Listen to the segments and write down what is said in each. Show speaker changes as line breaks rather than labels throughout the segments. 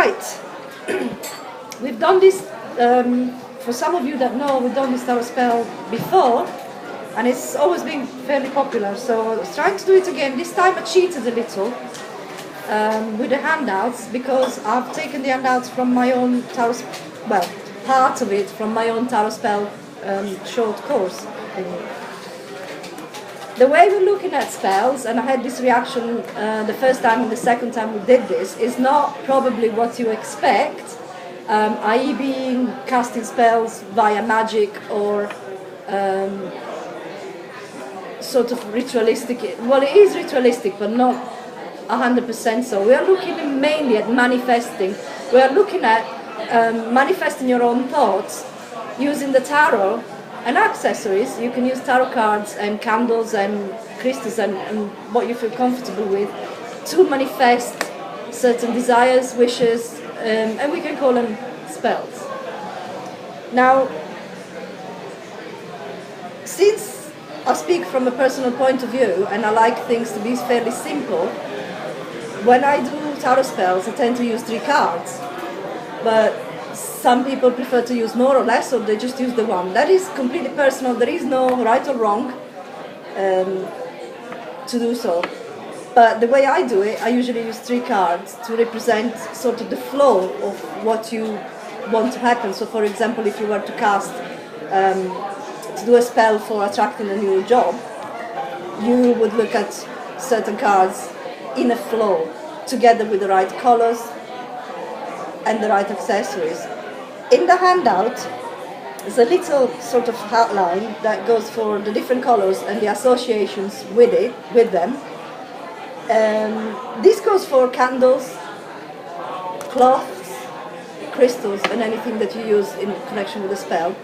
Right, we've done this, for some of you that know, we've done this tarot spell before, and it's always been fairly popular, so I was trying to do it again. This time I cheated a little with the handouts, because I've taken the handouts from my own tarot, well, part of it from my own tarot spell short course. The way we're looking at spells, and I had this reaction the first time and the second time we did this, is not probably what you expect, i.e. being casting spells via magic or sort of ritualistic. Well, it is ritualistic, but not 100% so. We are looking mainly at manifesting. We are looking at manifesting your own thoughts using the tarot and accessories. You can use tarot cards and candles and crystals and what you feel comfortable with to manifest certain desires, wishes, and we can call them spells. Now, since I speak from a personal point of view and I like things to be fairly simple, when I do tarot spells I tend to use 3 cards, but some people prefer to use more or less, or they just use the one. That is completely personal. There is no right or wrong to do so. But the way I do it, I usually use 3 cards to represent sort of the flow of what you want to happen. So for example, if you were to cast, to do a spell for attracting a new job, you would look at certain cards in a flow, together with the right colors and the right accessories. In the handout, there's a little sort of outline that goes for the different colors and the associations with them. This goes for candles, cloths, crystals, and anything that you use in connection with the spell.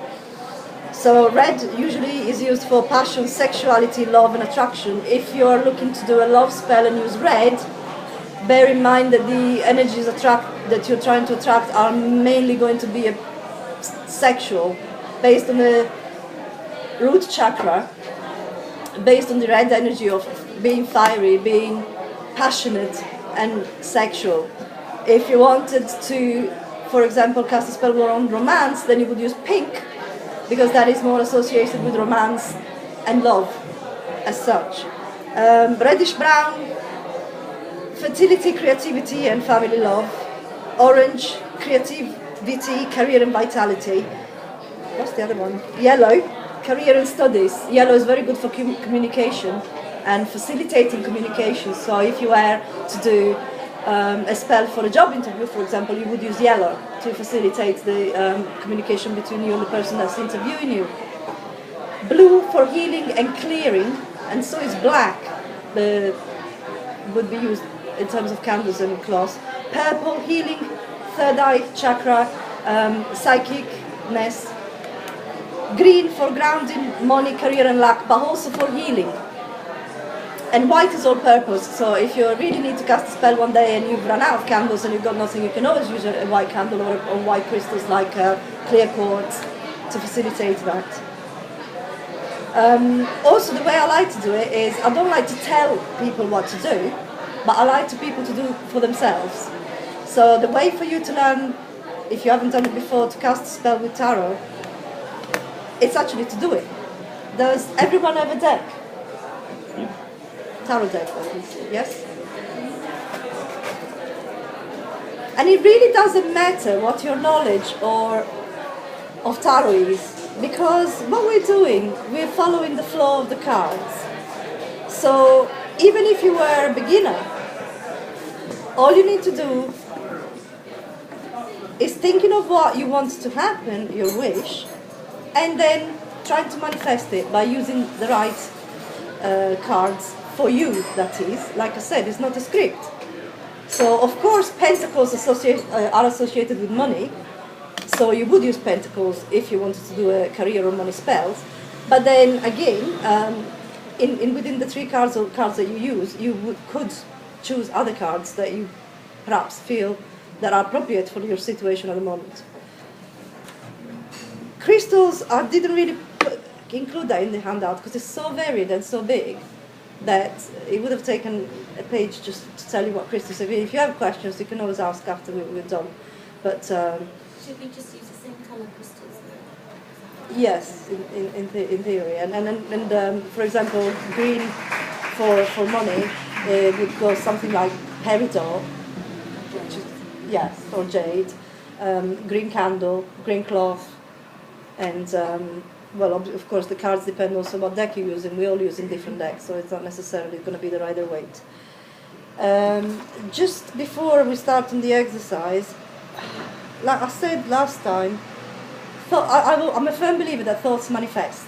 So red usually is used for passion, sexuality, love, and attraction. If you are looking to do a love spell and use red, bear in mind that the energies that you're trying to attract are mainly going to be sexual, based on the root chakra, based on the red energy of being fiery, being passionate and sexual. If you wanted to, for example, cast a spell on romance, then you would use pink, because that is more associated with romance and love as such. Reddish brown, fertility, creativity and family love. Orange, creativity, career and vitality. What's the other one? Yellow, career and studies. Yellow is very good for communication and facilitating communication. So if you were to do a spell for a job interview, for example, you would use yellow to facilitate the communication between you and the person that's interviewing you. Blue for healing and clearing, and so is black, would be used in terms of candles and cloths. Purple, healing, third eye chakra, psychicness. Green for grounding, money, career and luck, but also for healing. And white is all purpose, so if you really need to cast a spell one day and you've run out of candles and you've got nothing, you can always use a white candle or white crystals like clear quartz to facilitate that. Also, the way I like to do it is, I don't like to tell people what to do, but I like people to do for themselves. So the way for you to learn, if you haven't done it before, to cast a spell with tarot, it's actually to do it. Does everyone have a deck? Tarot deck, obviously, yes? And it really doesn't matter what your knowledge of tarot is, because what we're doing, we're following the flow of the cards. So even if you were a beginner, all you need to do is thinking of what you want to happen, your wish, and then trying to manifest it by using the right cards for you, that is. Like I said, it's not a script. So of course pentacles are associated with money, so you would use pentacles if you wanted to do a career or money spells. But then again, within the 3 cards or cards that you use, you could choose other cards that you perhaps feel that are appropriate for your situation at the moment. Crystals, I didn't really include that in the handout because it's so varied and so big. that it would have taken a page just to tell you what crystals are. If you have questions, you can always ask after we're done. But
should we just use the same colour crystals?
yes, in theory. And for example, green for money would go something like peridot, which is, yes, or jade, green candle, green cloth, and well, of course, the cards depend also what deck you're using. We all using different decks, so it's not necessarily going to be the rider weight. Just before we start on the exercise, like I said last time, I'm a firm believer that thoughts manifest.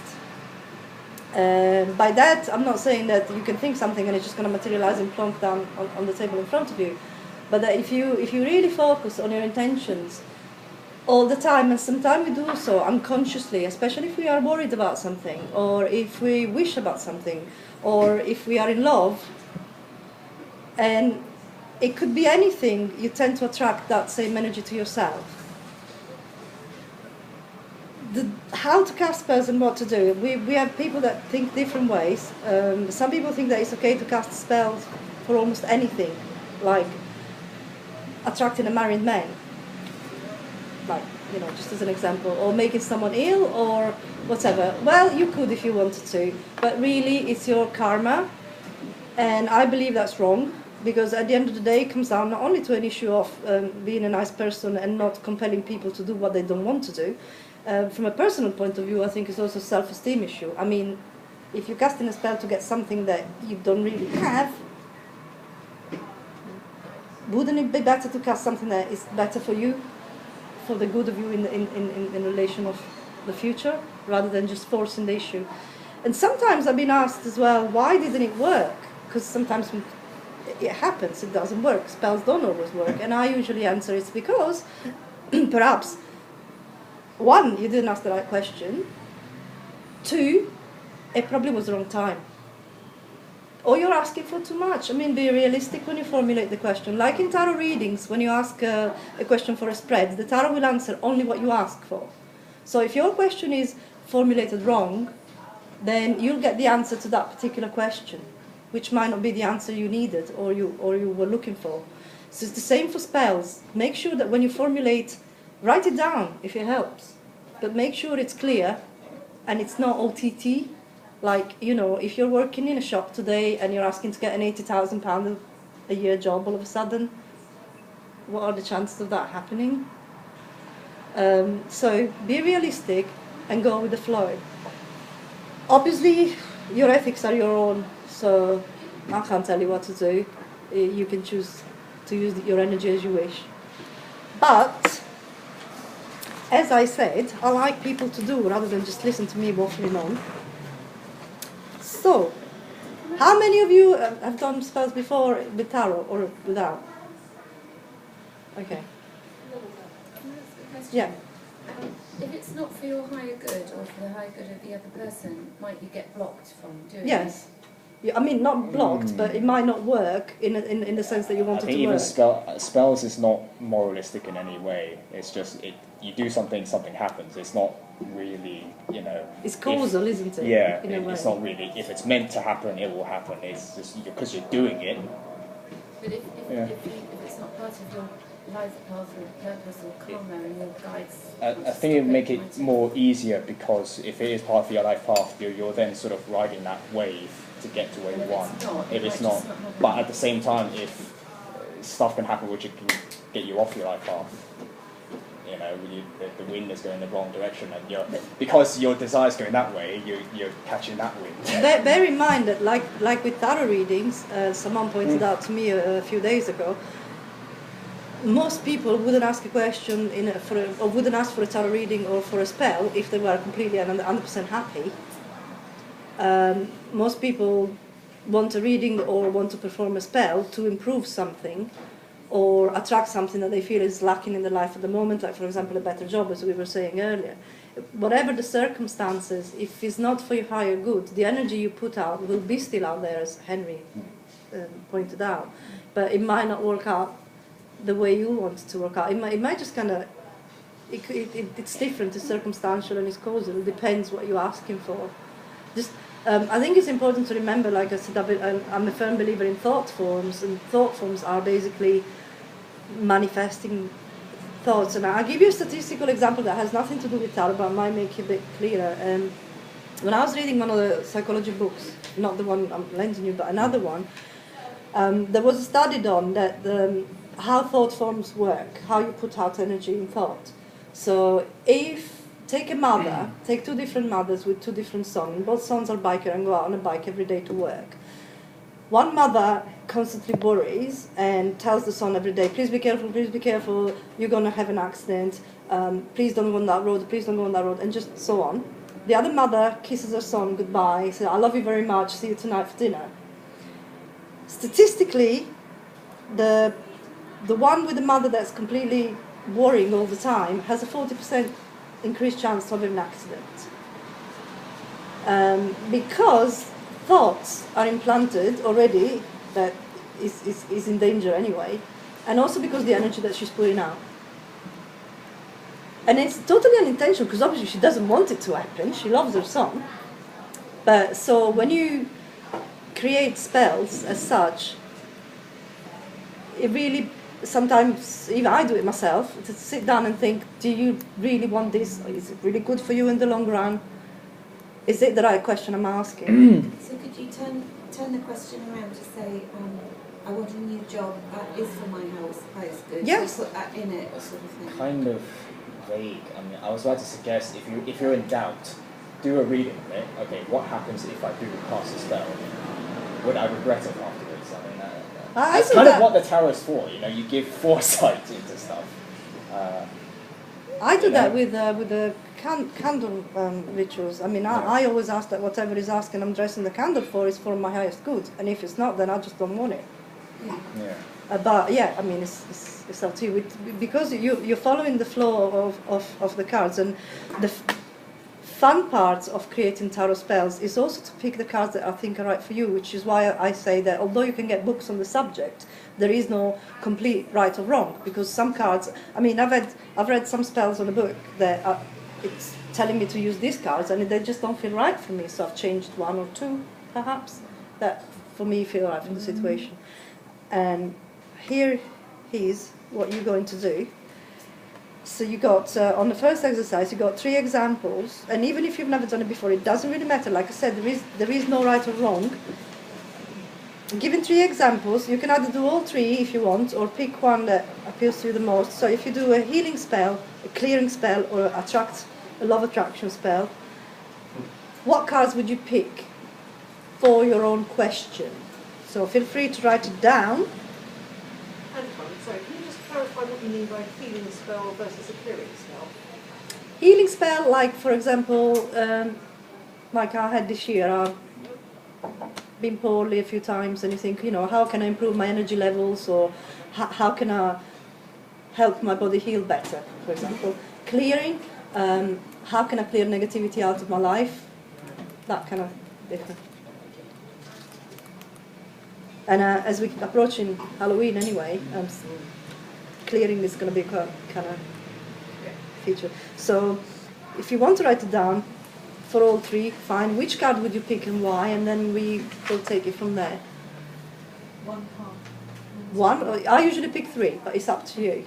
By that, I'm not saying that you can think something and it's just going to materialize and plonk down on the table in front of you, but that if you really focus on your intentions all the time, and sometimes we do so unconsciously, especially if we are worried about something, or if we wish about something, or if we are in love, and it could be anything, you tend to attract that same energy to yourself. How to cast spells and what to do. We have people that think different ways. Some people think that it's okay to cast spells for almost anything, like attracting a married man, like, you know, just as an example, or making someone ill or whatever. Well, you could if you wanted to, but really it's your karma, and I believe that's wrong, because at the end of the day it comes down not only to an issue of being a nice person and not compelling people to do what they don't want to do. From a personal point of view, I think it's also a self-esteem issue. I mean, if you're casting a spell to get something that you don't really have, wouldn't it be better to cast something that is better for you, for the good of you in relation of the future, rather than just forcing the issue? And sometimes I've been asked as well, why didn't it work? Because sometimes it happens, it doesn't work. Spells don't always work. And I usually answer it's because perhaps, one, you didn't ask the right question. Two, it probably was the wrong time. Or you're asking for too much. I mean, be realistic when you formulate the question. Like in tarot readings, when you ask a question for a spread, the tarot will answer only what you ask for. So if your question is formulated wrong, then you'll get the answer to that particular question, which might not be the answer you needed or you were looking for. So it's the same for spells. Make sure that when you formulate, write it down if it helps, but make sure it's clear and it's not OTT. Like, you know, if you're working in a shop today and you're asking to get an £80,000 a year job all of a sudden, what are the chances of that happening? So be realistic and go with the flow. Obviously, your ethics are your own, so I can't tell you what to do. You can choose to use your energy as you wish. But as I said, I like people to do rather than just listen to me waffling on. So, how many of you have done spells before with tarot or without? Okay. Yeah.
If it's not for your higher good or for the higher good of the other person, might you get blocked from doing it?
Yes. Yeah, I mean, not blocked, but it might not work in the sense that you want it to work.
Even spells is not moralistic in any way. It's just you do something, something happens. It's not really, you know.
It's causal, isn't it?
Yeah,
in a way.
It's not really. If it's meant to happen, it will happen. It's just because you're doing it.
But if it's not part of your life path or purpose or karma and your guides,
I think it would make it more easier, because if it is part of your life path, you're then sort of riding that wave to get to where you want. If it's not, but at the same time, if stuff can happen which can get you off your life path, you know, the wind is going the wrong direction, and because your desire is going that way, you're catching that wind.
Bear in mind that, like with tarot readings, someone pointed out to me a few days ago, most people wouldn't ask a question or wouldn't ask for a tarot reading or for a spell if they were completely and 100% happy. Most people want a reading or want to perform a spell to improve something or attract something that they feel is lacking in their life at the moment, like, for example, a better job, as we were saying earlier. Whatever the circumstances, if it's not for your higher good, the energy you put out will be still out there, as Henry pointed out, but it might not work out the way you want it to work out. It might just kind of, it's different, it's circumstantial and it's causal. It depends what you're asking for. Just I think it's important to remember, like I said, I'm a firm believer in thought forms, and thought forms are basically manifesting thoughts. And I'll give you a statistical example that has nothing to do with tarot, but might make it a bit clearer. When I was reading one of the psychology books, not the one I'm lending you, but another one, there was a study done that how thought forms work, how you put out energy in thought. So take two different mothers with two different sons, both sons are biker and go out on a bike every day to work. One mother constantly worries and tells the son every day, please be careful, you're going to have an accident, please don't go on that road, please don't go on that road, and just so on. The other mother kisses her son goodbye, says, I love you very much, see you tonight for dinner. Statistically, the one with the mother that's completely worrying all the time has a 40% increased chance of an accident. Because thoughts are implanted already that is in danger anyway, and also because the energy that she's putting out. And it's totally unintentional, because obviously she doesn't want it to happen, she loves her son. But so when you create spells as such, it really, sometimes, even I do it myself, to sit down and think, do you really want this? Is it really good for you in the long run? Is it the right question I'm asking?
So could you turn the question around to say, I want a new job that is for my highest good?
Yes.
So put that in it, sort of thing.
Kind of vague. I mean, I was about to suggest, if you're in doubt, do a reading on it. Okay, what happens if I do pass the spell? Would I regret it afterwards? I mean, that's kind of what the tarot's for. You know, you give foresight into stuff.
I do that with the candle rituals. I mean, I always ask that whatever is asking I'm dressing the candle for is for my highest good, and if it's not, then I just don't want it.
Yeah.
But yeah, I mean, it's up to you. Because you're following the flow of the cards, and the fun part of creating tarot spells is also to pick the cards that I think are right for you, which is why I say that although you can get books on the subject, there is no complete right or wrong, because some cards, I mean, I've read some spells on a book that it's telling me to use these cards and they just don't feel right for me, so I've changed one or two perhaps that for me feel right for the situation. And here is what you're going to do. So you got, on the first exercise, you got 3 examples, and even if you've never done it before, it doesn't really matter. Like I said, there is no right or wrong. Given 3 examples, you can either do all 3 if you want, or pick one that appeals to you the most. So if you do a healing spell, a clearing spell, or a love attraction spell, what cards would you pick for your own question? So feel free to write it down.
Sorry, can you just clarify what you mean by healing spell versus a clearing spell?
Healing spell, like for example, like I had this year, I've been poorly a few times, and you think, you know, how can I improve my energy levels, or how can I help my body heal better, for example. Clearing, how can I clear negativity out of my life, that kind of different. And as we're approaching Halloween anyway, clearing is going to be kind of feature. So if you want to write it down for all 3, fine. Which card would you pick and why? And then we will take it from there.
One card.
One? I usually pick 3, but it's up to you.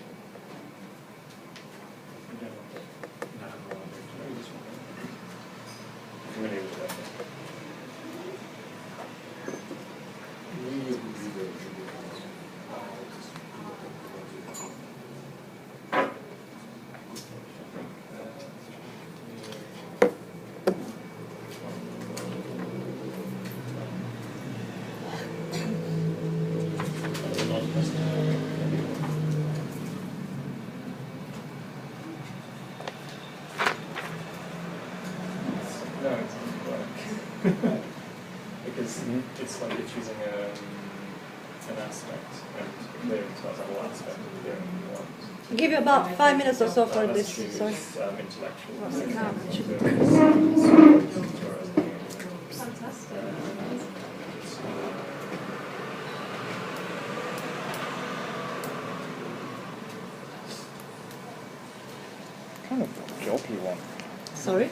No, it doesn't work. Because it's like you're choosing an aspect, and clearing spells are all aspect of clearing you want.
I'll give you about 5 minutes or so for
That's
this.
true,
Sorry.
it's intellectual.
What's the card?
Fantastic.
Kind of job you want.
Sorry?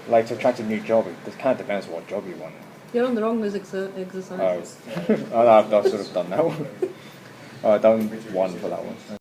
Like to attract a new job, it kind of depends what job you want.
You're on the wrong music exercise.
Oh, I've sort of done that one. I've done one for that one.